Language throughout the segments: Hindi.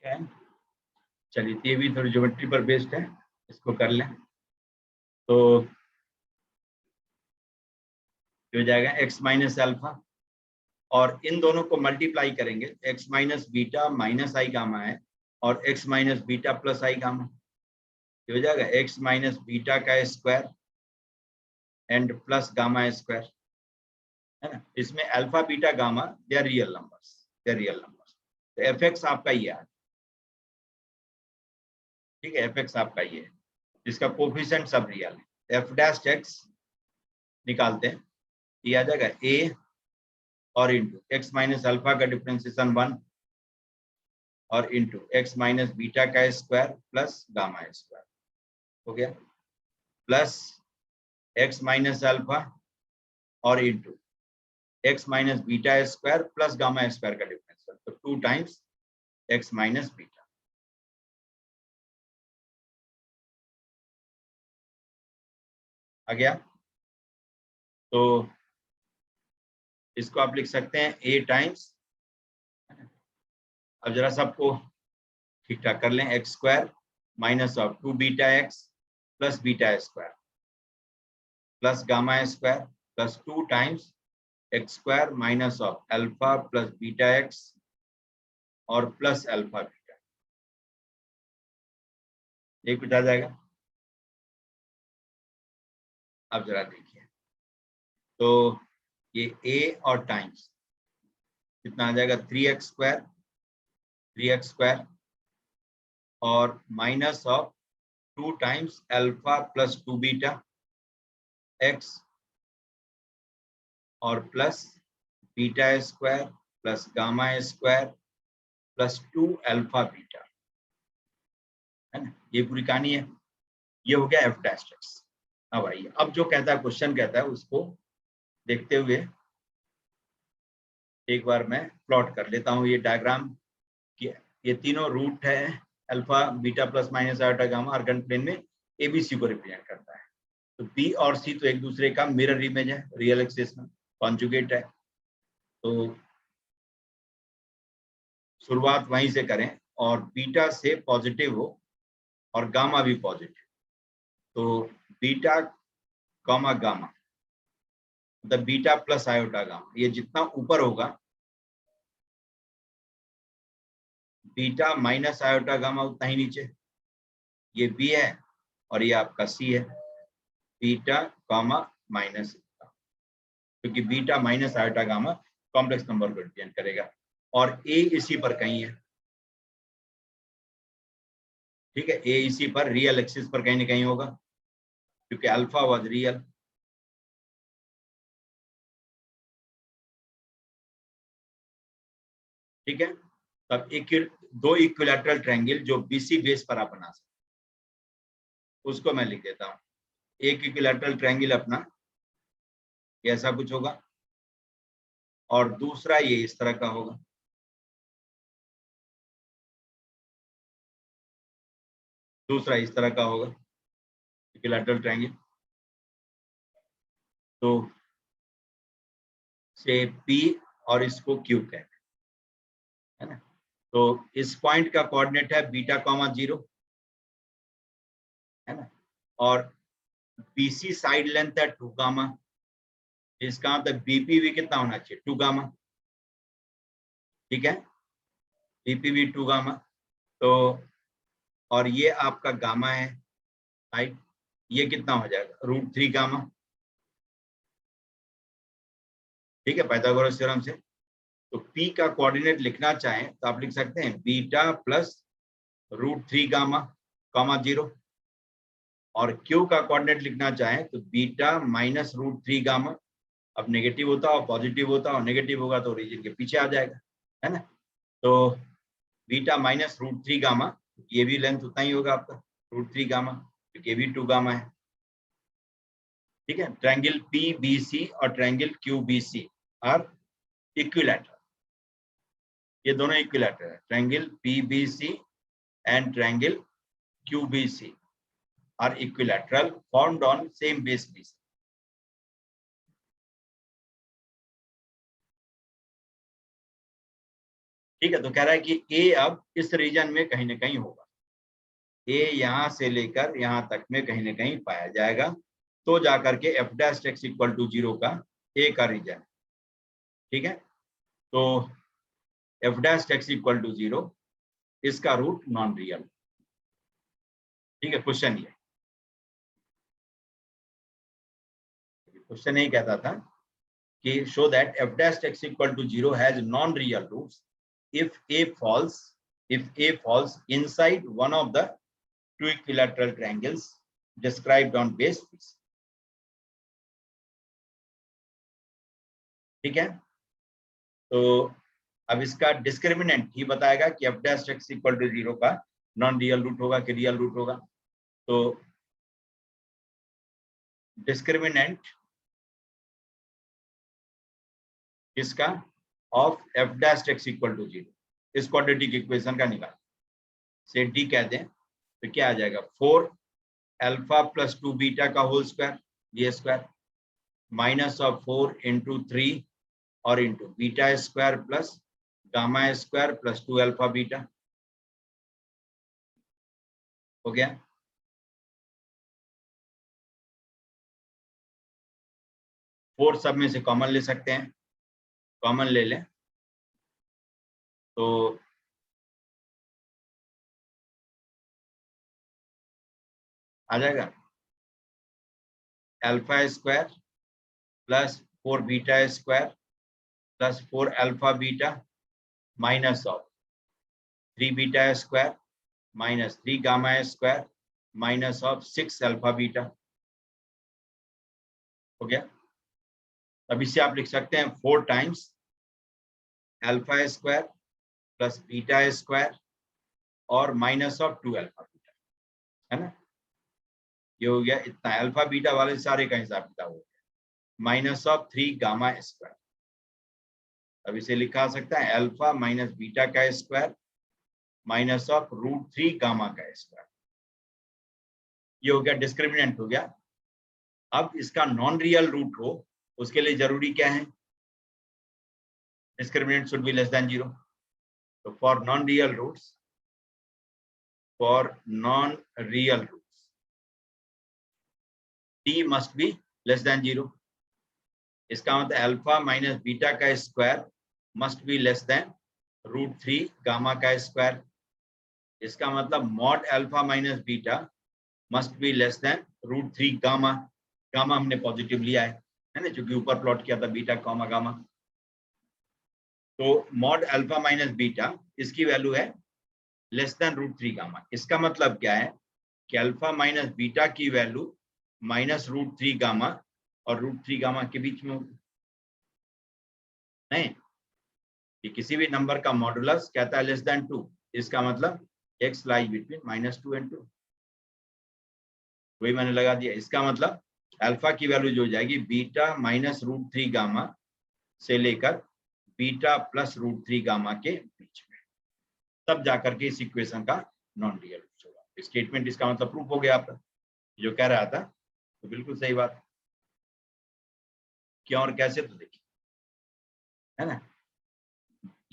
है। चलिए ये भी थोड़ी ज्योमेट्री पर बेस्ड है, इसको कर लें तो हो जाएगा x माइनस अल्फा, और इन दोनों को मल्टीप्लाई करेंगे, x minus beta minus i gamma है और x minus beta plus i gamma, हो जाएगा x माइनस बीटा का square and plus gamma square, है ना। इसमें alpha beta gamma they are real numbers, तो fx आपका ये है, ठीक है, fx आपका ये है, इसका कोफिशिएंट सब रियल है। f डैश x निकालते हैं, ये आ जाएगा a और इंटू x माइनस अल्फा का डिफरेंशिएशन 1 और इंटू x माइनस बीटा का स्क्वायर प्लस गामा स्क्वायर, हो गया, प्लस x माइनस अल्फा और into x minus beta square plus gamma square का डिफरेंशियल, तो 2 टाइम्स x माइनस बीटा, आ गया। तो इसको आप लिख सकते हैं a टाइम्स, अब जरा सबको ठीक ठाक कर लें, x square minus of 2 beta x plus beta square plus gamma square plus 2 times x square minus of alpha plus beta x और प्लस अल्फा बीटा, ये कुछ आ जाएगा। अब जरा देखिए, तो ये a और टाइम्स कितना आ जाएगा, 3x स्क्वायर और minus of 2 times alpha plus 2 beta x और plus beta square plus gamma square plus 2 alpha beta, है ना, ये पूरी कहानी है। ये हो गया एफ डैश एक्स। अब आइए, अब जो कहता है क्वेश्चन कहता है उसको देखते हुए एक बार मैं प्लॉट कर लेता हूँ ये डायग्राम कि ये तीनों रूट है, alpha beta plus minus iota gamma Argand plane में एबीसी को रिप्रेजेंट करता है। तो बी और सी तो एक दूसरे का मिरर इमेज है, रियल एक्सिस में कॉन्जुगेट है, तो शुरुआत वहीं से करें और बीटा से पॉजिटिव हो और गामा भी पॉजिटिव, तो बीटा कॉमा गामा मतलब बीटा प्लस आयोटा गामा, ये जितना ऊपर होगा बीटा माइनस आयोटा गामा उतना ही नीचे, ये बी है और ये आपका सी है, बीटा कॉमा माइनस, क्योंकि beta minus iota gamma complex number को रिप्रेजेंट करेगा और ए इसी पर कहीं है, ठीक है, ए इसी पर रियल एक्सिस पर कहीं ना कहीं होगा क्योंकि अल्फा वाज रियल। ठीक है, तब दो इक्विलैटरल ट्रायंगल जो बीसी बेस पर आप बना सकते, उसको मैं लिख देता हूँ। एक इक्विलैटरल ट्रायंगल अपना ऐसा कुछ होगा और दूसरा ये इस तरह का होगा, दूसरा इस तरह का होगा इक्विलैटरल ट्रायंगल। तो से P और इसको Q कहते हैं, है ना। तो इस पॉइंट का कोऑर्डिनेट है बीटा कॉमा 0, है ना, और BC साइड लेंथ है 2 गामा, इसका मतलब BPV कितना होना चाहिए 2 गामा, ठीक है, BPV 2 गामा। तो और ये आपका गामा है हाइट, ये कितना हो जाएगा √3 गामा, ठीक है, पाइथागोरस थ्योरम से। तो P का कोऑर्डिनेट लिखना चाहें तो आप लिख सकते हैं बीटा प्लस √3 गामा कॉमा 0, और Q का कोऑर्डिनेट लिखना चाहें तो बीटा माइनस √3 गामा, अब नेगेटिव होता हो पॉजिटिव होता हो, नेगेटिव होगा तो ओरिजिन के पीछे आ जाएगा, है ना। तो बीटा माइनस √3 गामा, ये भी लेंथ उतना ही होगा आपका √3 गामा, क्योंकि ये भी 2 गामा है, ठीक है। ट्रायंगल PBC और ट्रायंगल QBC आर इक्विलैटरल, ये दोनों इक्विलैटरल है, triangle PBC and triangle QBC are equilateral formed on same base BC. ठीक है, तो कह रहा है कि ए अब इस रीजन में कहीं ना कहीं होगा, ए यहां से लेकर यहां तक में कहीं ना कहीं पाया जाएगा, तो जाकर के f dash x equal to 0 का ए का रीजन। ठीक है, तो f dash x equal to 0 इसका रूट नॉन रियल। ठीक है, क्वेश्चन ये कहता था कि show that f dash x equal to 0 has non real roots if A falls inside one of the two equilateral triangles described on base piece। ठीक है, तो अब इसका डिस्क्रिमिनेंट ही बताएगा कि F dash x equal to 0 का नॉन रियल रूट होगा कि रियल रूट होगा। तो डिस्क्रिमिनेंट इसका of f dash x equal to 0 इस क्वाड्रेटिक इक्वेशन का निकाल से डी कह दें तो क्या आ जाएगा 4 अल्फा प्लस 2 बीटा का होल स्क्वायर ये स्क्वायर माइनस ऑफ 4 इंटू 3 और into beta square plus gamma square plus 2 alpha beta हो गया। फोर सब में से कॉमन ले सकते हैं, कॉमन ले लें तो आ जाएगा alpha square plus 4 beta square plus 4 alpha beta minus of 3 beta square minus 3 gamma square minus of 6 alpha beta हो गया। अब इसे आप लिख सकते हैं 4 times alpha square plus beta square और माइनस ऑफ 2 अल्फा बीटा, है ना, ये हो गया इतना। अल्फा बीटा वाले सारे का हिसाब किताब हो गया माइनस ऑफ 3 गामा स्क्वायर। अब इसे लिखा सकता है अल्फा माइनस बीटा का स्क्वायर माइनस ऑफ √3 गामा का स्क्वायर। ये हो गया डिस्क्रिमिनेंट हो गया। अब इसका नॉन रियल रूट हो उसके लिए जरूरी क्या है, discriminant should be less than 0। तो for non real roots T must be less than 0। इसका मतलब अल्फा माइनस बीटा का square must be less than √3 gamma का स्क्वायर। इसका मतलब mod alpha minus beta must be less than √3 gamma. Gamma हमने पॉजिटिव लिया है ना, क्योंकि ऊपर प्लॉट किया था बीटा कॉमा गामा। तो मॉड अल्फा माइनस बीटा इसकी वैल्यू है लेस देन √3 गामा। इसका मतलब क्या है कि अल्फा माइनस बीटा की वैल्यू माइनस √3 गामा और √3 गामा के बीच में होगी। नहीं कि किसी भी नंबर का मॉडुलस कहता है लेस देन 2, इसका मतलब x लाइज बिटवीन -2 and 2, वही मैंने लगा दिया। इसका मतलब अल्फा की वैल्यू जो हो जाएगी बीटा माइनस √3 गामा से लेकर बीटा प्लस √3 गामा के बीच में, तब जाकर के इस इक्वेशन का नॉन रियल रूट होगा। स्टेटमेंट इसका मतलब प्रूफ हो गया आपका जो कह रहा था, तो बिल्कुल सही बात। क्यों और कैसे तो देखिए, है ना,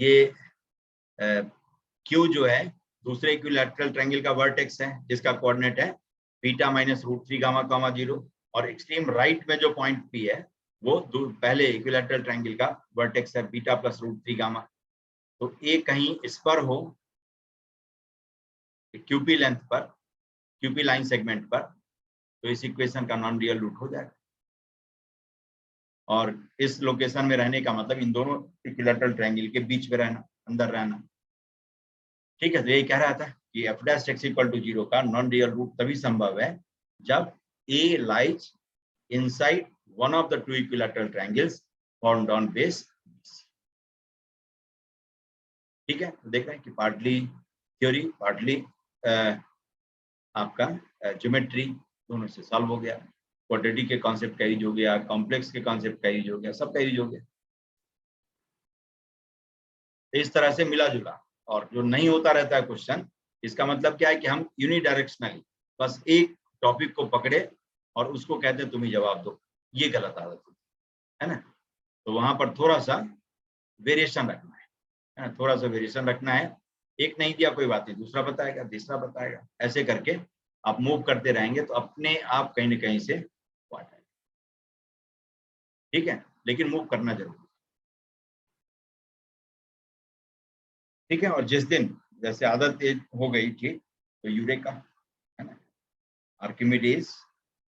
ये Q जो है दूसरे इक्विलैटरल ट्रायंगल का वर्टेक्स है जिसका कोऑर्डिनेट है बीटा माइनस √3 गामा कॉमा 0, और एक्सट्रीम राइट में जो पॉइंट P है वो पहले इक्विलैटरल ट्रायंगल का वर्टेक्स है बीटा प्लस √3 गामा। तो ए कहीं इस पर हो QP लेंथ पर, QP लाइन सेगमेंट पर, तो इस इक्वेशन का नॉन रियल रूट हो जाएगा। और इस लोकेशन में रहने का मतलब इन दोनों इक्विलैटरल ट्रायंगल के बीच में रहना, अंदर रहना। ठीक है, तो यही कह रहा था कि F dash x equal to 0 का नॉन रियल रूट तभी संभव है जब A lies inside one of the two equilateral triangles formed on base. ठीक है, तो देख रहे हैं कि पार्टली थ्योरी पार्टली आपका ज्योमेट्री दोनों से सॉल्व हो गया। क्वाड्रेटिक के कॉन्सेप्ट का यूज हो गया, कॉम्प्लेक्स के कॉन्सेप्ट का यूज हो गया, सबका यूज हो गया। इस तरह से मिला जुला, और जो नहीं होता रहता है क्वेश्चन, इसका मतलब क्या है कि हम यूनिडायरेक्शनली बस एक टॉपिक को पकड़े और उसको कहते हैं तुम ही जवाब दो, ये गलत आदत है ना। तो वहां पर थोड़ा सा वेरिएशन रखना है। है ना, थोड़ा सा वेरिएशन रखना है, एक नहीं दिया कोई बात नहीं, दूसरा बताएगा, तीसरा बताएगा, ऐसे करके आप मूव करते रहेंगे तो अपने आप कहीं ना कहीं से पार्ट आएगा। ठीक है, लेकिन मूव करना जरूरी। ठीक है, और जिस दिन जैसे आदत हो गई थी तो यूरेका, है ना, आर्किमिडीज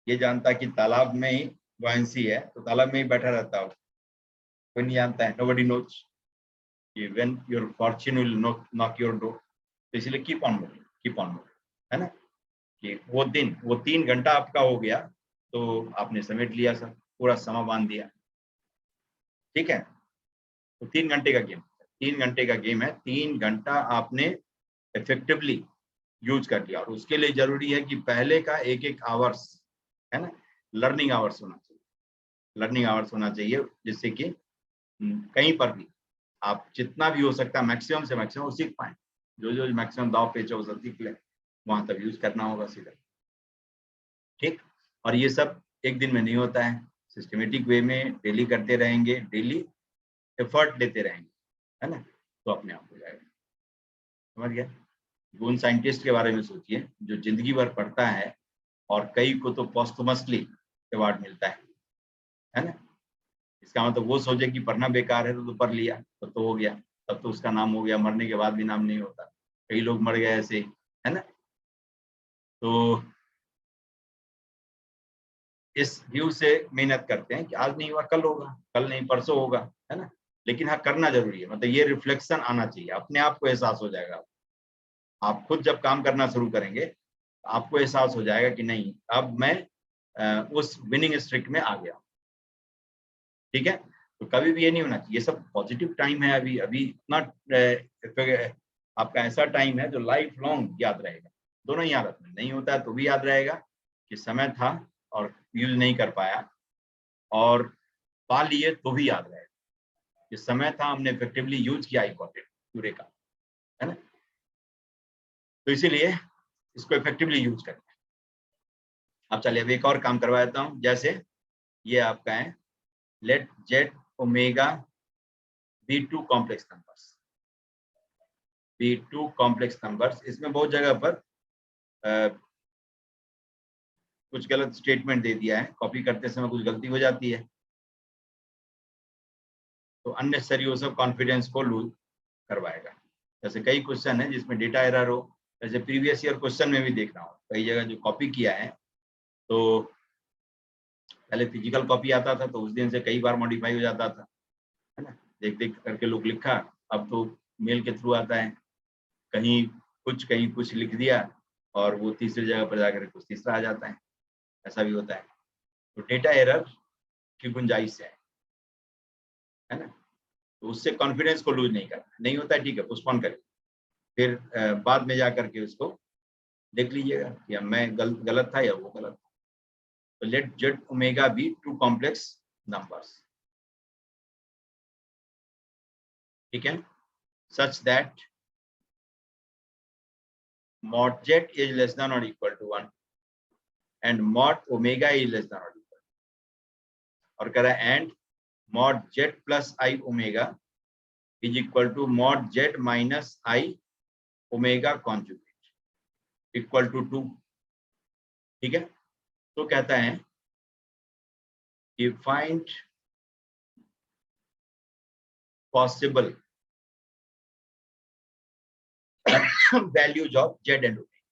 ये जानता कि तालाब में ही बुयांसी है तो तालाब में ही बैठा रहता हो, कोई नहीं जानता है, nobody knows कि when your fortune will knock your door, तो इसलिए कीप ऑन मूविंग, है ना, कि वो दिन वो 3 घंटा आपका हो गया तो आपने समेट लिया सर, पूरा समा बांध दिया। ठीक है, तो 3 घंटे का गेम, 3 घंटे का गेम है, 3 घंटा आपने इफेक्टिवली यूज कर लिया, और उसके लिए जरूरी है कि पहले का एक आवर्स, है ना, लर्निंग आवर्स होना चाहिए, लर्निंग आवर्स होना चाहिए, जिससे कि कहीं पर भी आप जितना भी हो सकता है मैक्सिमम से मैक्सिमम सीख पाए, जो मैक्सिमम दाव पेच हो सीख ले, वहां तक यूज करना होगा सीधा। ठीक, और ये सब एक दिन में नहीं होता है, सिस्टमेटिक वे में डेली करते रहेंगे, डेली एफर्ट लेते रहेंगे, है ना, तो अपने आप हो जाएगा। समझ गया? गुण साइंटिस्ट के बारे में सोचिए जो जिंदगी भर पढ़ता है और कई को तो पोस्टमसली अवार्ड मिलता है ना, इसका मतलब वो सोचे कि पढ़ना बेकार है तो पढ़ लिया तब तो हो गया, तब तो उसका नाम हो गया, मरने के बाद भी नाम नहीं होता, कई लोग मर गए ऐसे, है ना। तो इस व्यू से मेहनत करते हैं कि आज नहीं हुआ कल होगा, कल नहीं परसों होगा, है ना, लेकिन हाँ करना जरूरी है, मतलब ये रिफ्लेक्शन आना चाहिए, अपने आप को एहसास हो जाएगा। आप खुद जब काम करना शुरू करेंगे आपको एहसास हो जाएगा कि नहीं अब मैं उस विनिंग स्ट्रिक में आ गया। ठीक है, तो कभी भी ये नहीं होना चाहिए, ये सब पॉजिटिव टाइम है, अभी अभी इतना आपका ऐसा टाइम है जो लाइफ लॉन्ग याद रहेगा। दोनों ही हालत में नहीं होता है तो भी याद रहेगा कि समय था और यूज नहीं कर पाया, और पा लिए तो भी याद रहेगा कि समय था हमने इफेक्टिवली यूज किया इम्पोर्टेंट पूरे का, है ना। तो इसीलिए इसको इफेक्टिवली यूज करें। अब चलिए अब एक और काम करवा देता हूँ, जैसे ये आपका है let z omega B2 complex numbers, B2 complex numbers, इसमें बहुत जगह पर कुछ गलत स्टेटमेंट दे दिया है, कॉपी करते समय कुछ गलती हो जाती है, तो अननेसेसरी वो सब कॉन्फिडेंस को लूज करवाएगा। जैसे कई क्वेश्चन है जिसमें डेटा एरर हो, जैसे प्रीवियस ईयर क्वेश्चन में भी देखना हो, कई जगह जो कॉपी किया है तो पहले फिजिकल कॉपी आता था तो उस दिन से कई बार मॉडिफाई हो जाता था, है ना, देख देख करके लोग लिखा, अब तो मेल के थ्रू आता है, कहीं कुछ लिख दिया और वो तीसरी जगह पर जाकर कुछ तीसरा आ जाता है, ऐसा भी होता है। तो डेटा एरर की गुंजाइश है ना, तो उससे कॉन्फिडेंस को लूज नहीं करना, नहीं होता है ठीक है पोस्टपोन करिए, फिर बाद में जा करके उसको देख लीजिएगा कि मैं गलत था या वो गलत था। तो let z omega be 2 complex numbers, ठीक है, such that mod z is less than or equal to 1 and mod omega is less than or equal, और कह रहा है and mod z plus I omega is equal to mod z minus I omega conjugate equal to 2। ठीक है, तो कहता है कि find possible values of z and omega,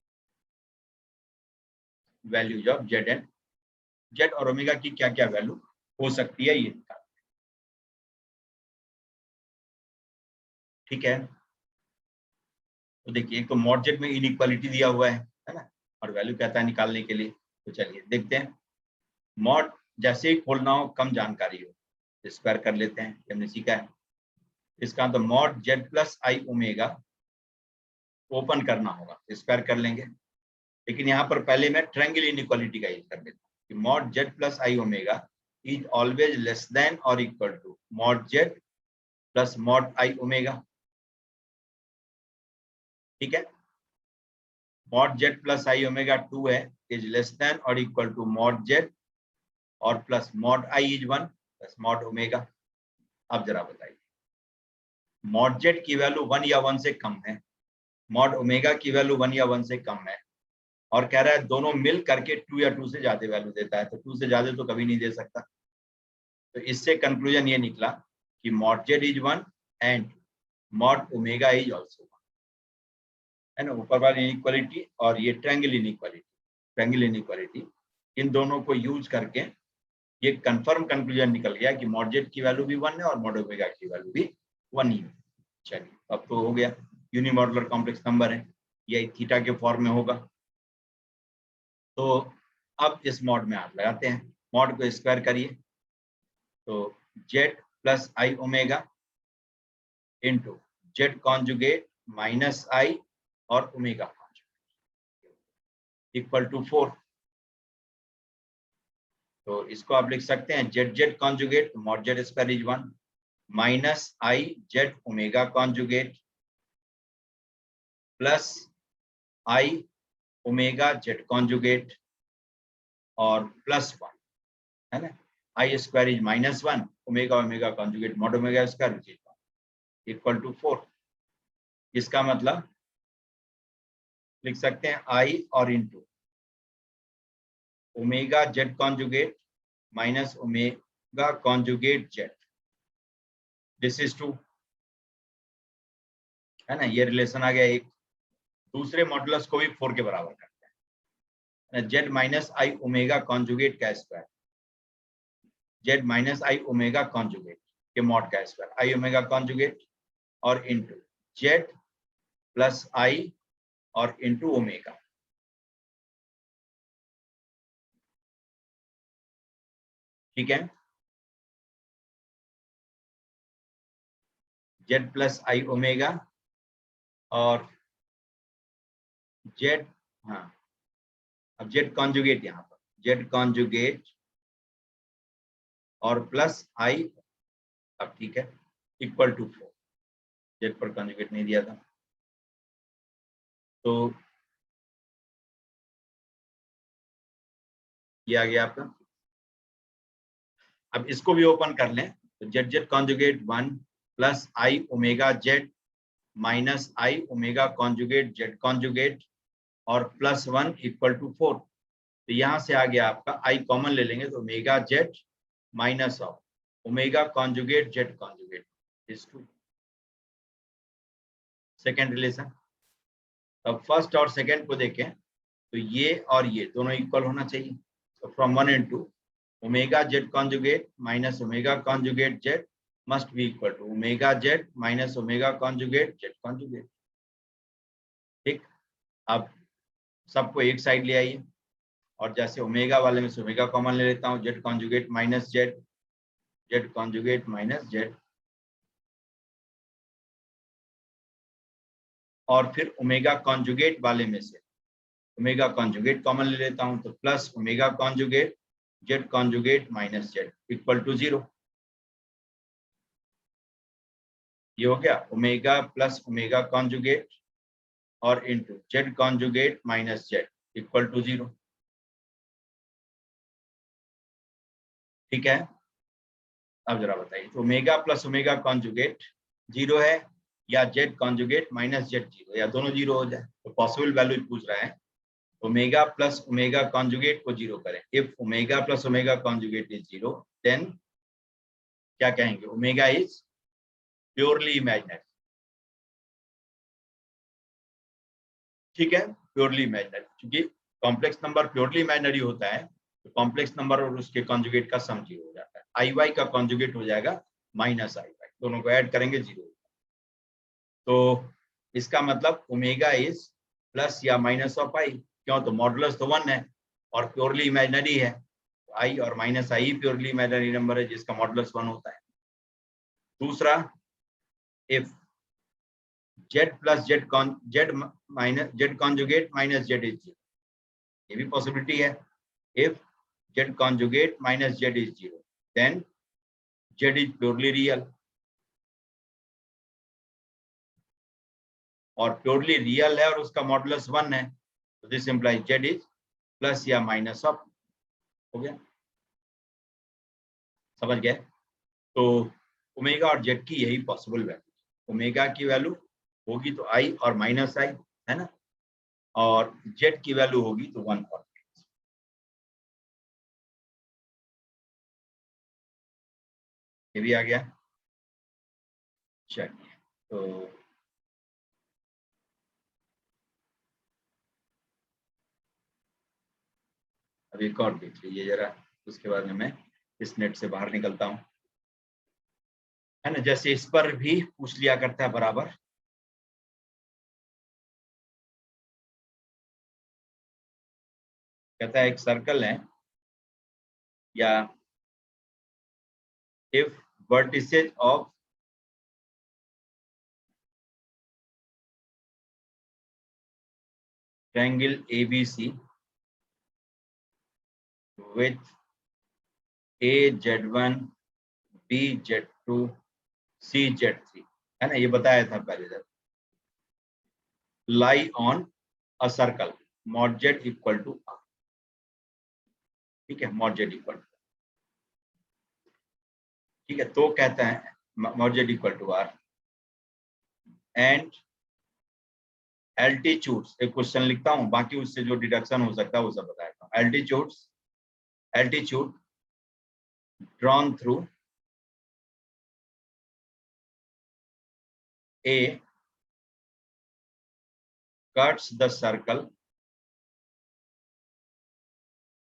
values of z and z और ओमेगा की क्या क्या वैल्यू हो सकती है ये। ठीक है, तो देखिए एक तो मॉड जेड में इनइक्वालिटी दिया हुआ है ना, और वैल्यू कहता है निकालने के लिए, तो चलिए देखते हैं। मॉड जैसे ही खोलना हो कम जानकारी हो स्क्वायर कर लेते हैं, हमने सीखा है इसका, तो mod z plus i omega open करना होगा स्क्वायर कर लेंगे, लेकिन यहाँ पर पहले मैं ट्रायंगल इनइक्वालिटी का यूज कर लेता हूँ कि mod z plus i omega is always less than or equal to mod z plus mod i omega. ठीक है, mod z plus i omega 2 है is less than or equal to mod z और plus mod i is 1 plus mod omega. अब जरा बताइए मॉड जेड की वैल्यू 1 या 1 से कम है, मॉड ओमेगा की वैल्यू 1 या 1 से कम है, और कह रहा है दोनों मिल करके 2 या 2 से ज्यादा वैल्यू देता है, तो 2 से ज्यादा तो कभी नहीं दे सकता। तो इससे कंक्लूजन ये निकला कि mod Z is 1 and mod omega is also 1, है ना। ऊपर वाली इनइक्वालिटी और ये ट्रायंगल इनइक्वालिटी, इन दोनों को यूज करके ये कंफर्म कंक्लूजन निकल गया कि मॉड जेड की वैल्यू भी 1 है और मॉड ओमेगा की वैल्यू भी 1 ही है। चलिए अब तो हो गया, यूनिमॉड्यूलर कॉम्प्लेक्स नंबर है, ये थीटा के फॉर्म में होगा। तो अब इस मॉड में आप लगाते हैं, मॉड को स्क्वायर करिए, तो z plus i omega into z conjugate minus i और ओमेगा कॉन्जुगेट इक्वल टू 4। तो इसको आप लिख सकते हैं Z Z conjugate mod Z square is 1 minus i Z omega conjugate plus i omega Z conjugate और प्लस 1, है ना। I square is -1 omega omega conjugate mod omega square which is 1 equal to 4। इसका मतलब लिख सकते हैं आई और into omega Z conjugate minus omega conjugate Z, this is 2, है ना। ये रिलेशन आ गया एक। दूसरे मॉडुलस को भी 4 के बराबर करते हैं, जेड माइनस आई ओमेगा कॉन्जुगेट का स्क्वायर, जेड माइनस आई ओमेगा कॉन्जुगेट के मॉड का स्क्वायर आई ओमेगा कॉन्जुगेट और इंटू जेड प्लस आई और इंटू ओमेगा, ठीक है। जेड प्लस आई ओमेगा और जेड, हाँ अब जेड कॉन्जुगेट यहाँ पर जेड कॉन्जुगेट और प्लस आई, अब ठीक है, इक्वल टू 4। जेड पर कॉन्जुगेट नहीं दिया था, तो ये आ गया आपका। अब इसको भी ओपन कर लें, तो Z Z conjugate 1 plus i omega z minus I omega conjugate z conjugate और प्लस 1 इक्वल टू 4। तो यहाँ से आ गया आपका आई कॉमन ले लेंगे तो omega z minus of omega conjugate z conjugate is 2। Second relation, अब फर्स्ट और सेकेंड को देखें तो ये और ये दोनों इक्वल होना चाहिए। तो from 1 into omega Z conjugate minus omega conjugate z must be equal to omega z minus omega conjugate z conjugate, ठीक। अब सबको एक साइड ले आइए और जैसे ओमेगा वाले में से ओमेगा कॉमन ले लेता हूँ, Z conjugate minus Z, Z conjugate minus Z, और फिर ओमेगा कॉन्जुगेट वाले में से ओमेगा कॉन्जुगेट कॉमन ले लेता हूँ, तो plus omega conjugate z conjugate minus z equal to 0। ये हो गया ओमेगा प्लस ओमेगा कॉन्जुगेट और into z conjugate minus z equal to 0, ठीक है। अब जरा बताइए, तो ओमेगा प्लस ओमेगा कॉन्जुगेट 0 है या जेड कॉन्जुगेट माइनस जेड 0, या दोनों 0 हो जाए। तो पॉसिबल वैल्यू पूछ रहा है, ओमेगा प्लस ओमेगा कॉन्जुगेट को 0 करें। If omega plus omega conjugate is 0 then क्या कहेंगे, ओमेगा इज प्योरली इमेजिनरी, ठीक है, प्योरली इमेजिनरी। क्योंकि कॉम्प्लेक्स नंबर प्योरली इमेजिनरी होता है तो कॉम्प्लेक्स नंबर और उसके कॉन्जुगेट का सम 0 हो जाता है। आई वाई का कॉन्जुगेट हो जाएगा माइनस आई वाई, दोनों को ऐड करेंगे 0। तो इसका मतलब ओमेगा इज प्लस या माइनस ऑफ आई, क्यों, तो मॉडुलस तो 1 है और प्योरली इमेजिनरी है, आई और minus i purely imaginary number है जिसका मॉडुलस 1 होता है। दूसरा, if z plus z minus z conjugate minus z is 0, ये भी पॉसिबिलिटी है। If z conjugate minus z is 0 then z is purely real, और प्योरली रियल है और उसका मॉडुलस 1 है, तो this implies z is plus या माइनस ऑफ, हो गया, समझ गए। तो ओमेगा और जेड की यही पॉसिबल वैल्यू, ओमेगा की वैल्यू होगी तो आई और माइनस आई, है ना, और जेड की वैल्यू होगी तो 1 और ये भी आ गया। चलिए तो अभी एक और देख लीजिए जरा, उसके बाद में मैं इस नेट से बाहर निकलता हूँ, है ना। जैसे इस पर भी पूछ लिया करता है बराबर, कहता है एक सर्कल है या if vertices of triangle ABC with AZ1 BZ2 CZ3, है ना, ये बताया था पहले जब, lie on a circle mod z equal to r, ठीक है, मॉड जेड इक्वल टू, ठीक है। तो कहता है mod z equal to r and altitudes, एक क्वेश्चन लिखता हूं, बाकी उससे जो डिडक्शन हो सकता है वो सब बताता हूं। Altitude drawn through A cuts the circle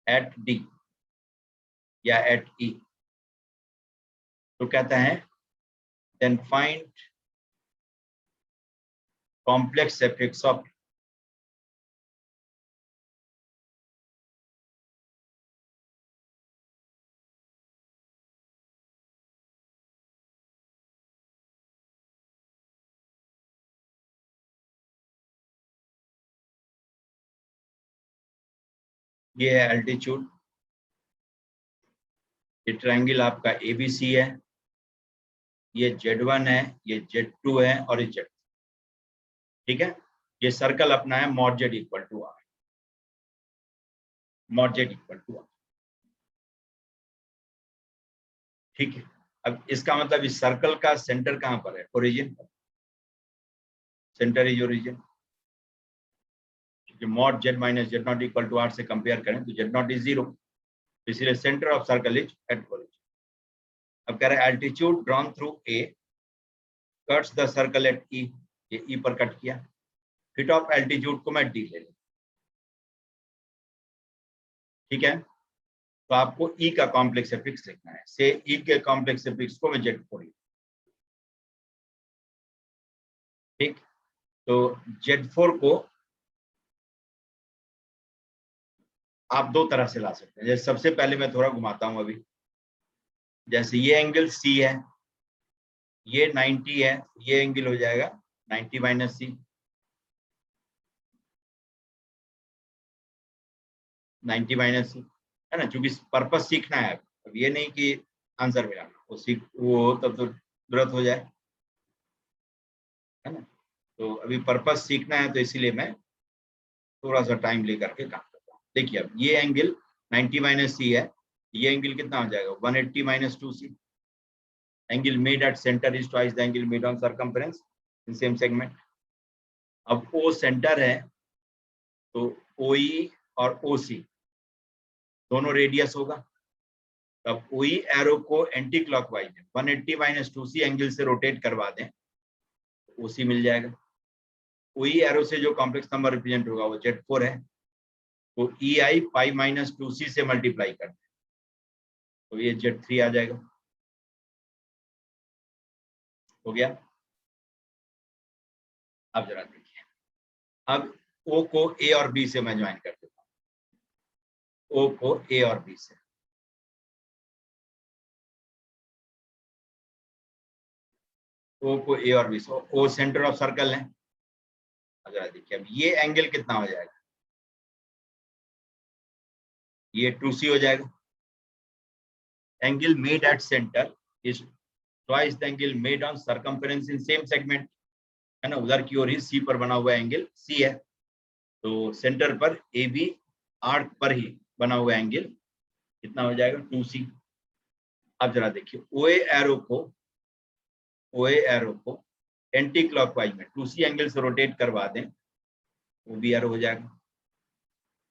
at D या at E, तो कहता है then find complex effects of, ये है एल्टीट्यूड, ये ट्रायंगल आपका ABC है, ये Z1 है, ये Z2 है और ये Z, ठीक है। ये सर्कल अपना है mod z equal to r, mod z equal to r, ठीक है। अब इसका मतलब इस सर्कल का सेंटर कहां पर है, ओरिजिन पर, centre is origin. Mod Z minus Z naught equal to R से कंपेयर करें तो जेड नॉट इज 0, इसलिए centre of circle is at origin. अब कह रहे हैं altitude drawn through A cuts the circle at E, ये ई पर कट किया, फिट ऑफ एल्टीट्यूड को मैं डी ले लूं, ठीक है। तो आपको ई का कॉम्प्लेक्स एफिक्स लिखना है, से ई के कॉम्प्लेक्स एफिक्स को मैं Z4, ठीक। तो Z4 को आप दो तरह से ला सकते हैं, जैसे सबसे पहले मैं थोड़ा घुमाता हूं अभी, जैसे ये एंगल C है, ये 90 है, ये एंगल हो जाएगा 90 माइनस सी, 90 माइनस सी, है ना, क्योंकि पर्पस सीखना है, अब ये नहीं कि आंसर मिलाना, वो सीख वो तब तो तुरंत हो जाए, है ना। तो अभी पर्पस सीखना है तो इसीलिए मैं थोड़ा सा टाइम लेकर के काम करता हूँ। देखिए अब ये एंगल 90 माइनस सी है, ये एंगल कितना हो जाएगा 180 minus 2c, angle made at centre is twice the angle made on circumference in same segment. अब ओ सेंटर है तो OE और OC दोनों रेडियस होगा, तब OE एरो को anti clockwise 180 minus 2c angle से रोटेट करवा दें तो OC मिल जाएगा। OE एरो से जो कॉम्प्लेक्स नंबर रिप्रेजेंट होगा वो Z4 है, तो EI पाई माइनस 2c से मल्टीप्लाई कर दें तो ये Z3 आ जाएगा, हो गया। अब जरा देखिए, अब O को A और B से मैं ज्वाइन कर देता हूँ, O को A और B से, O को A और B से, O सेंटर ऑफ सर्कल है। अब जरा देखिए, अब ये एंगल कितना हो जाएगा, ये 2c हो जाएगा। Angle made at centre is twice the angle made on circumference in same segment, है ना, उधर की ओर ही C पर बना हुआ एंगल C है, तो सेंटर पर AB आर्क पर ही बना हुआ एंगल कितना हो जाएगा 2c। अब जरा देखिए OA एरो को एंटी क्लॉकवाइज में 2c एंगल से रोटेट करवा दें, वो भी एरो हो जाएगा।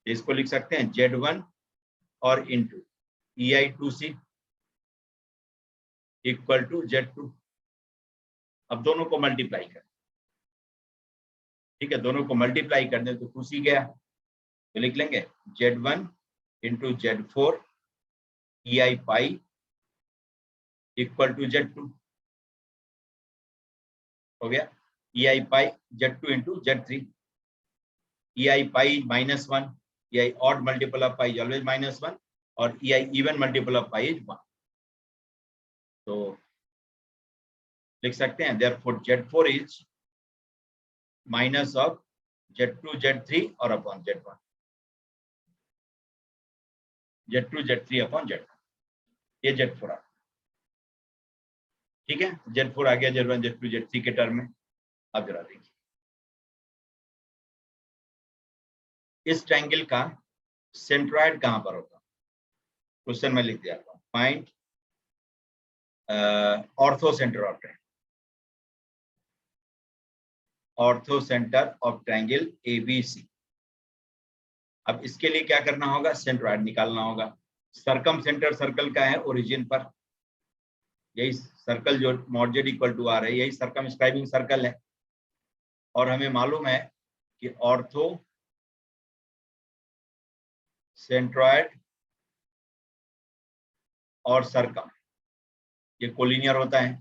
इसको लिख सकते हैं Z1 और into EI2C equal to Z2। अब दोनों को मल्टीप्लाई कर, ठीक है, दोनों को मल्टीप्लाई कर दें तो 2c गया, तो लिख लेंगे Z1 into Z4 EI pi equal to Z2 हो गया। EI pi Z2 into Z3, EI pi -1, EI odd multiple of pi always -1 और EI even multiple of pi is 1। तो लिख सकते हैं therefore Z4 is minus of Z2 Z3 और upon Z1, Z2 Z3 upon Z1, ये Z4 आ, ठीक है, Z4 आ गया Z1 Z2 Z3 के टर्म में। अब जरा देखिए इस ट्रायंगल का सेंट्रॉइड कहां पर होगा, क्वेश्चन में लिख दिया था, find ortho centre of triangle, ortho centre of triangle ABC। अब इसके लिए क्या करना होगा, सेंट्रॉइड निकालना होगा। सरकम सेंटर सर्कल का है ओरिजिन पर, यही सर्कल जो mod z equal to r है, यही सरकमस्क्राइबिंग सर्कल है। और हमें मालूम है कि ऑर्थो सेंट्रॉइड और सर्कम ये कोलिनियर होता है,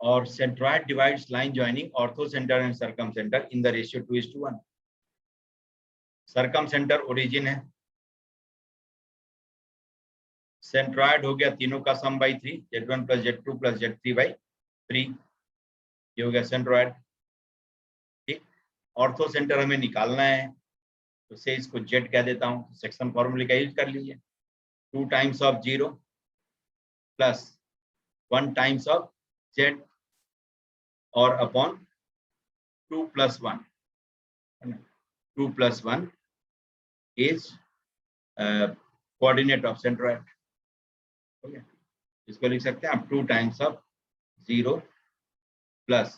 और centroid divides line joining ortho centre and circum centre in the ratio 2:1। Circum centre origin है, सेंट्रॉइड हो गया तीनों का sum by 3, Z1 plus Z2 plus Z3 by 3, ये हो गया सेंट्रॉइड। ठीक, ऑर्थो सेंटर हमें निकालना है, तो से इसको Z कह देता हूँ, सेक्शन फॉर्मूले का यूज कर लीजिए, 2 times of 0 plus 1 times of Z और upon 2 plus 1, 2 plus 1 is coordinate of centroid. इसको लिख सकते हैं आप 2 times of 0 plus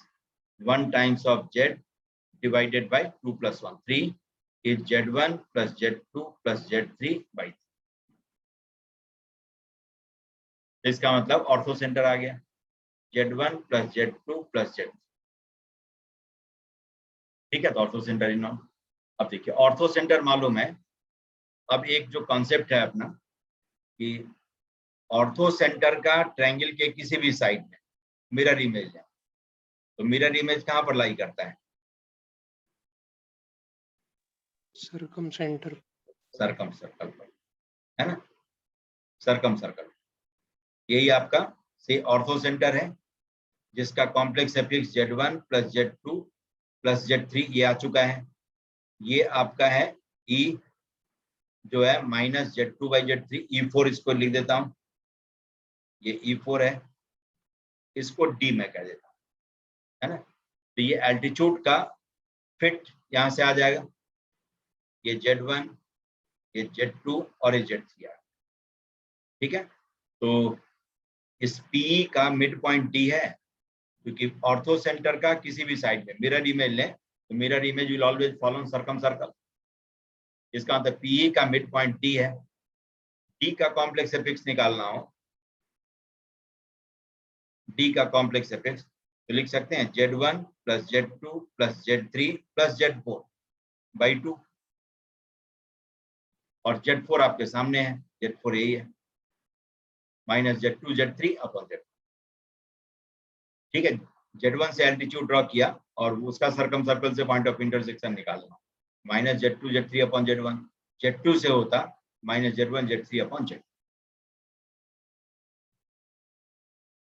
1 times of Z divided by 2 plus 1, 3 is Z1 plus Z2 plus Z3 by 3। इसका मतलब ऑर्थो सेंटर आ गया Z1 plus Z2 plus Z3, ठीक है, तो ऑर्थो सेंटर इन। अब देखिए ऑर्थो सेंटर मालूम है। अब एक जो कॉन्सेप्ट है अपना कि ऑर्थो सेंटर का ट्रायंगल के किसी भी साइड में मिरर इमेज है, तो मिरर इमेज कहां पर लाई करता है, सर्कम सेंटर, सर्कम सर्कल पर, है ना, सर्कम सर्कल, यही आपका से ऑर्थो सेंटर है, जिसका complex affix Z1 plus Z2 plus Z3 ये आ चुका है। ये आपका है E जो है minus Z2 by Z3, E4 इसको लिख देता हूं, ये E4 है, इसको D में कह देता हूं, है ना। तो ये एल्टीट्यूड का फिट यहां से आ जाएगा, ये Z1, ये Z2 और ये Z3 आ, ठीक है। तो इस PE का मिड पॉइंट D है, क्योंकि ऑर्थो सेंटर का किसी भी साइड में मिरर इमेज लें तो mirror image will always follow on circum circle. इसका मतलब PE का मिड पॉइंट D है, D का कॉम्प्लेक्स एफिक्स निकालना हो, D का कॉम्प्लेक्स एफिक्स तो लिख सकते हैं Z1 plus Z2 plus Z3 plus Z4 by 2, और Z4 आपके सामने है, Z4 यही है, minus Z2 Z3 upon Z4, ठीक है। Z1 से एल्टीट्यूड ड्रॉ किया और उसका सर्कम सर्कल से पॉइंट ऑफ इंटरसेक्शन निकालना, minus Z2 Z3 upon Z1, Z2 से होता minus Z1 Z3 upon Z,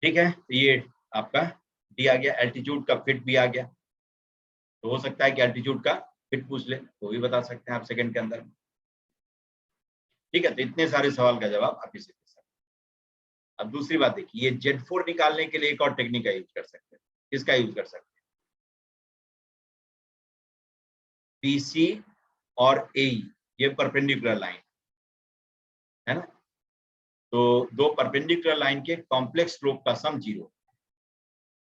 ठीक है। तो ये आपका डी आ गया, एल्टीट्यूड का फिट भी आ गया। तो हो सकता है कि एल्टीट्यूड का फिट पूछ ले, वो भी बता सकते हैं आप सेकंड के अंदर, ठीक है। तो इतने सारे सवाल का जवाब आप इसे दे सकते हैं। अब दूसरी बात देखिए, ये Z4 निकालने के लिए एक और टेक्निक का यूज कर सकते हैं, किसका यूज कर सकते हैं, PC और AE ये परपेंडिकुलर लाइन है ना, तो दो परपेंडिकुलर लाइन के कॉम्प्लेक्स स्लोप का सम 0,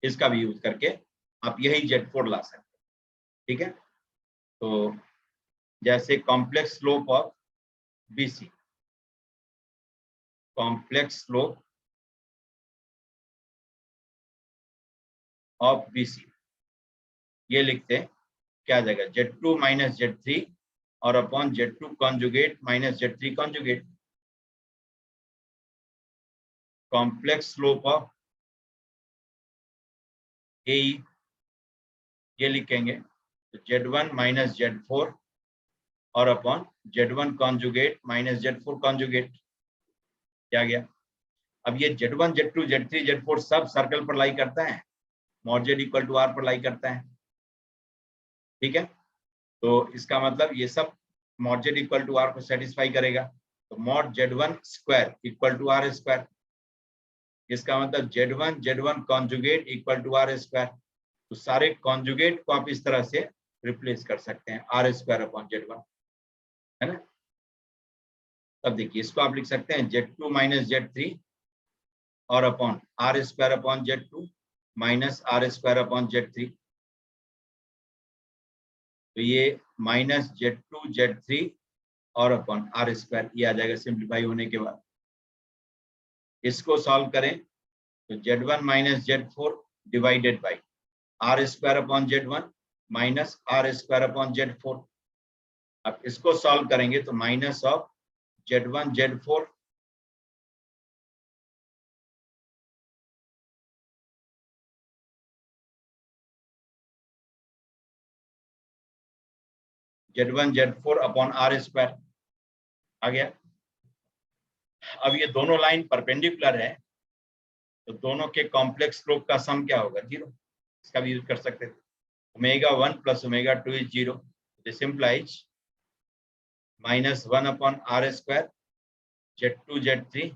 इसका भी यूज करके आप यही Z4 ला सकते हैं। ठीक है, तो जैसे complex slope of BC, complex slope of BC, ये लिखते हैं, क्या आ जाएगा, Z2 माइनस Z3 और upon Z2 conjugate minus Z3 conjugate. Complex slope of AE, ये लिखेंगे तो Z1 माइनस Z4 और upon Z1 conjugate minus Z4 conjugate. क्या गया, अब ये Z1 Z2 Z3 Z4 सब सर्कल पर लाई करता है, mod Z equal to R पर लाई करता है। ठीक है, तो इसका मतलब ये सब mod Z equal to R को सेटिस्फाई करेगा, तो mod Z1 square equal to R square, इसका मतलब Z1 conjugate equal to R square. तो सारे कॉन्जुगेट को आप इस तरह से रिप्लेस कर सकते हैं, R स्क्वायर अपॉन Z1, है ना। तब देखिए इसको आप लिख सकते हैं Z2 माइनस Z3 और upon R square upon Z2 minus R square upon Z3। तो ये माइनस Z2 Z3 और अपॉन R स्क्वायर, ये आ जाएगा सिंप्लीफाई होने के बाद। इसको सॉल्व करें तो Z1 minus Z4 divided by R square upon Z1 minus R square upon Z4। अब इसको सॉल्व करेंगे तो minus of Z1 Z4 Z1 Z4 upon R square आ गया। अब ये दोनों लाइन परपेंडिकुलर है, तो दोनों के कॉम्प्लेक्स स्लोप का सम क्या होगा, 0। इसका भी यूज कर सकते थे, ω1 plus ω2 is 0। This implies minus 1 upon R square Z2 Z3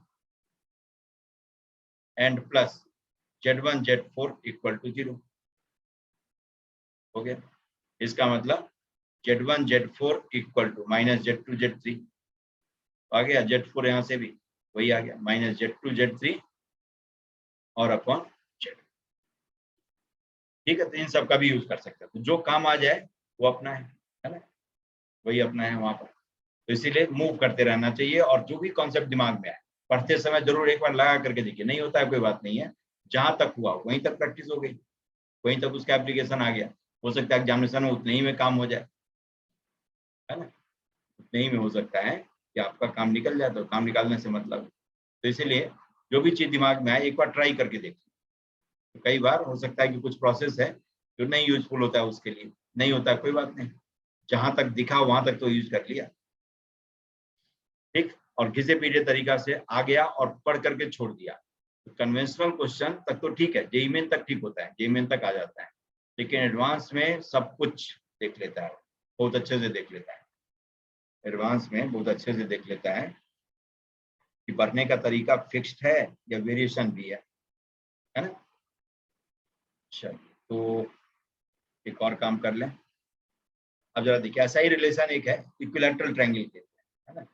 and plus Z1 Z4 equal to 0 हो गया। इसका मतलब Z1 Z4 equal to minus Z2 Z3 आ गया, Z4 यहाँ से भी वही आ गया, माइनस Z2 Z3 और अपॉन Z। ठीक है, तो इन सब का भी यूज कर सकते हैं, तो जो काम आ जाए वो अपना है ना, वही अपना है वहां पर। तो इसीलिए मूव करते रहना चाहिए, और जो भी कॉन्सेप्ट दिमाग में आए पढ़ते समय जरूर एक बार लगा करके देखिए, नहीं होता है कोई बात नहीं है, जहां तक हुआ वहीं तक प्रैक्टिस हो गई, वहीं तक उसका एप्लीकेशन आ गया। हो सकता है एग्जामिनेशन में उतने ही में काम हो जाए, है ना, उतने ही में हो सकता है कि आपका काम निकल जाए, तो काम निकालने से मतलब है। तो इसीलिए जो भी चीज दिमाग में आए एक बार ट्राई करके देखिए। तो कई बार हो सकता है कि कुछ प्रोसेस है जो नहीं यूजफुल होता है, उसके लिए नहीं होता है, कोई बात नहीं, जहां तक दिखा वहां तक तो यूज कर लिया, ठीक, और घिसे पीटे तरीका से आ गया और पढ़ करके छोड़ दिया। तो कन्वेंशनल क्वेश्चन तक तो ठीक है, जेईई मेन तक ठीक होता है, जेईई मेन तक आ जाता है, लेकिन एडवांस में सब कुछ देख लेता है, बहुत अच्छे से देख लेता है, एडवांस में बहुत अच्छे से देख लेता है कि पढ़ने का तरीका फिक्स्ड है या वेरिएशन भी है ना। चलिए, तो एक और काम कर लें। अब जरा देखिए, ऐसा ही रिलेशन एक है इक्विलैटरल ट्रायंगल के, है ना।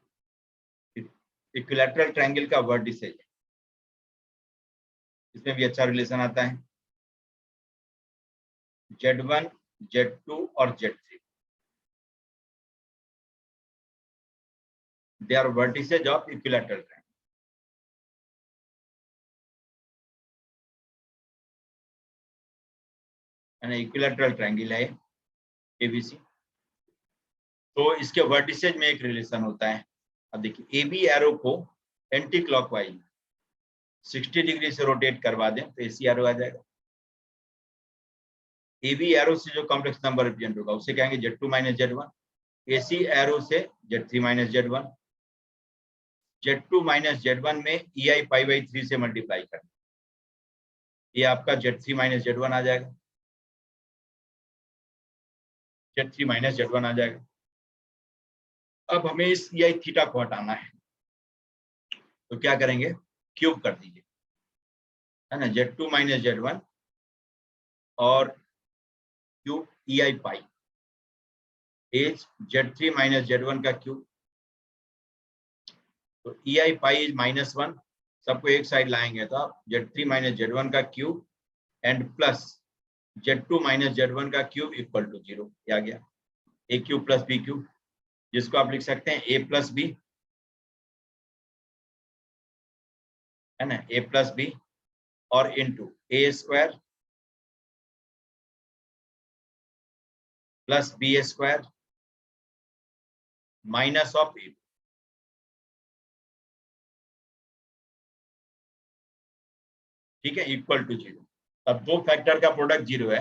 इक्विलैटरल ट्रायंगल का वर्टिसेज है, इसमें भी अच्छा रिलेशन आता है, Z1 Z2 और Z3 they are vertices of equilateral triangle, है ना। इक्विलैटरल ट्रायंगल है ABC, तो इसके वर्टिसेज में एक रिलेशन होता है। अब देखिए, AB एरो को एंटी क्लॉकवाइज 60 डिग्री से रोटेट करवा दें तो AC एरो आ जाएगा। AB एरो से जो कॉम्प्लेक्स नंबर रिप्रेजेंट होगा उसे कहेंगे Z2 minus Z1, AC arrow से Z3 minus Z1। Z2 minus Z1 में EI पाई बाई 3 से मल्टीप्लाई कर, ये आपका Z3 माइनस Z1 आ जाएगा, Z3 माइनस Z1 आ जाएगा। अब हमें इस EI थीटा को हटाना है, तो क्या करेंगे, क्यूब कर दीजिए, है ना, Z2 माइनस Z1 और cube EI pi is Z3 minus Z1 का क्यूब, तो EI पाई इज -1, सबको एक साइड लाएंगे तो आप Z3 माइनस Z1 का cube and plus Z2 minus Z1 का क्यूब इक्वल टू 0। आ गया ए क्यूब प्लस बी क्यूब, जिसको आप लिख सकते हैं ए प्लस बी, है ना, ए प्लस बी और into A square plus B square minus of A. ठीक है, इक्वल टू 0। अब दो फैक्टर का प्रोडक्ट 0 है,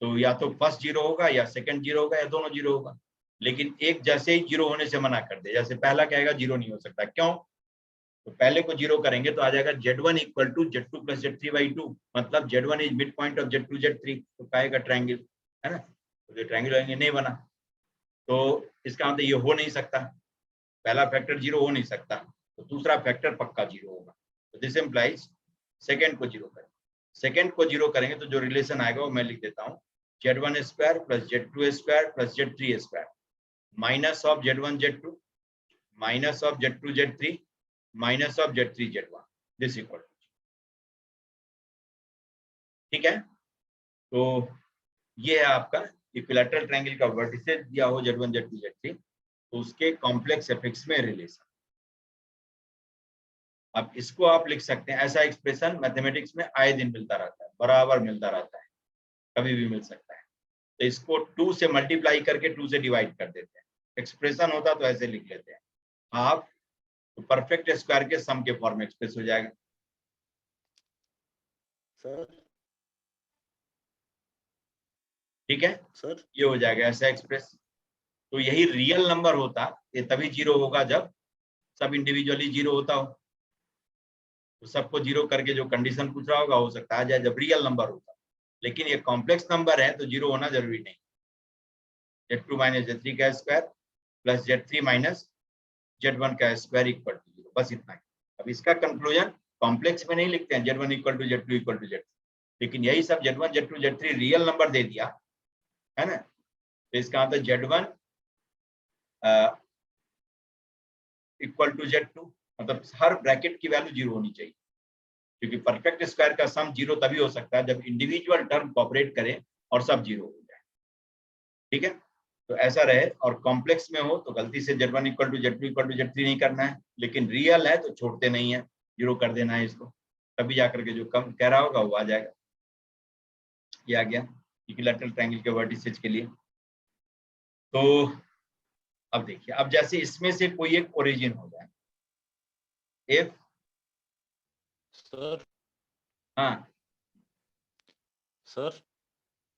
तो या तो फर्स्ट 0 होगा या सेकंड 0 होगा या दोनों 0 होगा, लेकिन एक जैसे ही 0 होने से मना कर दे। जैसे पहला कहेगा 0 नहीं हो सकता, क्यों? तो पहले को 0 करेंगे तो आ जाएगा Z1 equal to Z2 plus Z3/2, मतलब Z1 is mid point of Z2 Z3, तो कहेगा ट्रायंगल, है ना, तो जो ट्रायंगल होंगे नहीं बना, तो इसका मतलब ये हो नहीं सकता, पहला फैक्टर 0 हो नहीं सकता, तो दूसरा फैक्टर पक्का 0 होगा। तो दिस इम्प्लाइज सेकंड को 0 करें, सेकंड को 0 करेंगे तो जो रिलेशन आएगा वो मैं लिख देता हूँ, Z1 square plus Z2 square plus Z3 square minus of Z1 Z2 minus of Z2 Z3 minus of Z3 Z1, this equal. ठीक है, तो ये है आपका इक्विलैटरल ट्रायंगल का वर्टिसेस दिया हो Z1 Z2 Z3, तो उसके कॉम्प्लेक्स एफिक्स में रिलेशन। अब इसको आप लिख सकते हैं, ऐसा एक्सप्रेशन मैथमेटिक्स में आए दिन मिलता रहता है, बराबर मिलता रहता है, कभी भी मिल सकता है। तो इसको 2 से मल्टीप्लाई करके 2 से डिवाइड कर देते हैं, एक्सप्रेशन होता तो ऐसे लिख लेते हैं, हाफ तो परफेक्ट स्क्वायर के सम के फॉर्म में एक्सप्रेस हो जाएगा। सर ठीक है सर ये हो जाएगा ऐसा एक्सप्रेस। तो यही रियल नंबर होता, ये तभी 0 होगा जब सब इंडिविजुअली 0 होता हो, तो सबको 0 करके जो कंडीशन पूछ रहा होगा हो सकता है जब रियल नंबर होता, लेकिन ये कॉम्प्लेक्स नंबर है तो 0 होना जरूरी नहीं। Z2 माइनस Z3 का square plus Z3 minus Z1 का स्क्वायर इक्वल टू 0, बस इतना ही। अब इसका कंक्लूजन कॉम्प्लेक्स में नहीं लिखते हैं Z1 equal to Z2 equal to Z3, लेकिन यही सब Z1 Z2 Z3 real number दे दिया है ना, तो इसका मतलब Z1 इक्वल टू Z2, मतलब हर ब्रैकेट की वैल्यू 0 होनी चाहिए, क्योंकि परफेक्ट स्क्वायर का सम 0 तभी हो सकता है जब इंडिविजुअल टर्म कोऑपरेट करें और सब 0 हो जाए। ठीक है, तो ऐसा रहे, और कॉम्प्लेक्स में हो तो गलती से Z1 equal to Z2 equal to Z3 नहीं करना है, लेकिन रियल है तो छोड़ते नहीं है, 0 कर देना है इसको, तभी जाकर के जो कम कह रहा होगा वो आ जाएगा। ये आ गया इक्विलैटरल ट्रायंगल के वर्टिसेस के लिए। तो अब देखिए, अब जैसे इसमें से कोई एक ओरिजिन हो जाए, इफ सर हाँ सर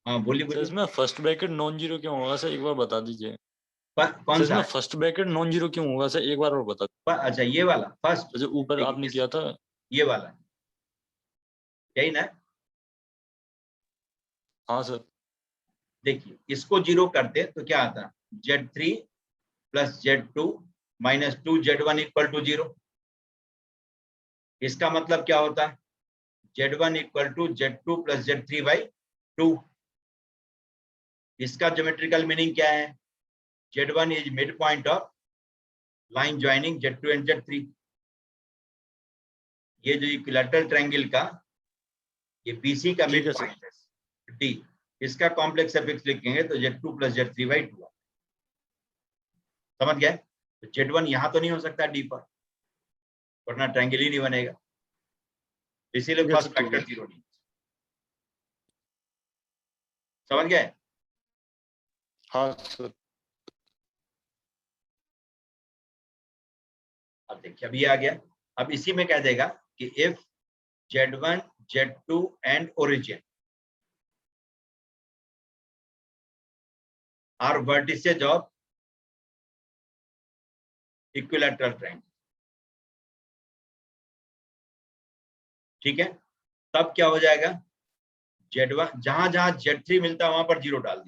हाँ बोलिए सर बोलिए। इसमें फर्स्ट ब्रैकेट नॉन जीरो क्यों होगा सर, एक बार बता दीजिए। कौन सर सा? इसमें फर्स्ट ब्रैकेट नॉन जीरो क्यों होगा सर, एक बार और बता अच्छा ये वाला फर्स्ट, दीजिए, जो ऊपर आपने किया था। ये वाला यही ना। हाँ सर। देखिए इसको 0 करते तो क्या आता, Z3 plus Z2 minus 2Z1 equal to 0। इसका मतलब क्या होता है, Z1 equal to Z2 plus Z3/2। इसका ज्योमेट्रिकल मीनिंग क्या है, Z1 is mid point of line joining Z2 and Z3। ये जो इक्विलैटरल ट्रायंगल का ये BC का मिड पॉइंट है D, इसका कॉम्प्लेक्स एफिक्स लिखेंगे तो Z2 प्लस Z3/2। समझ गए? तो Z1 यहां तो नहीं हो सकता D पर, वरना ट्रायंगल ही नहीं बनेगा, इसीलिए फर्स्ट फैक्टर 0 नहीं। समझ गए? हाँ सर। अब देखिए, अब ये आ गया, अब इसी में कह देगा कि if Z1 Z2 and origin are vertices of equilateral triangle, ठीक है, तब क्या हो जाएगा, Z1 जहां जहां Z3 मिलता है वहां पर 0 डाल दिया,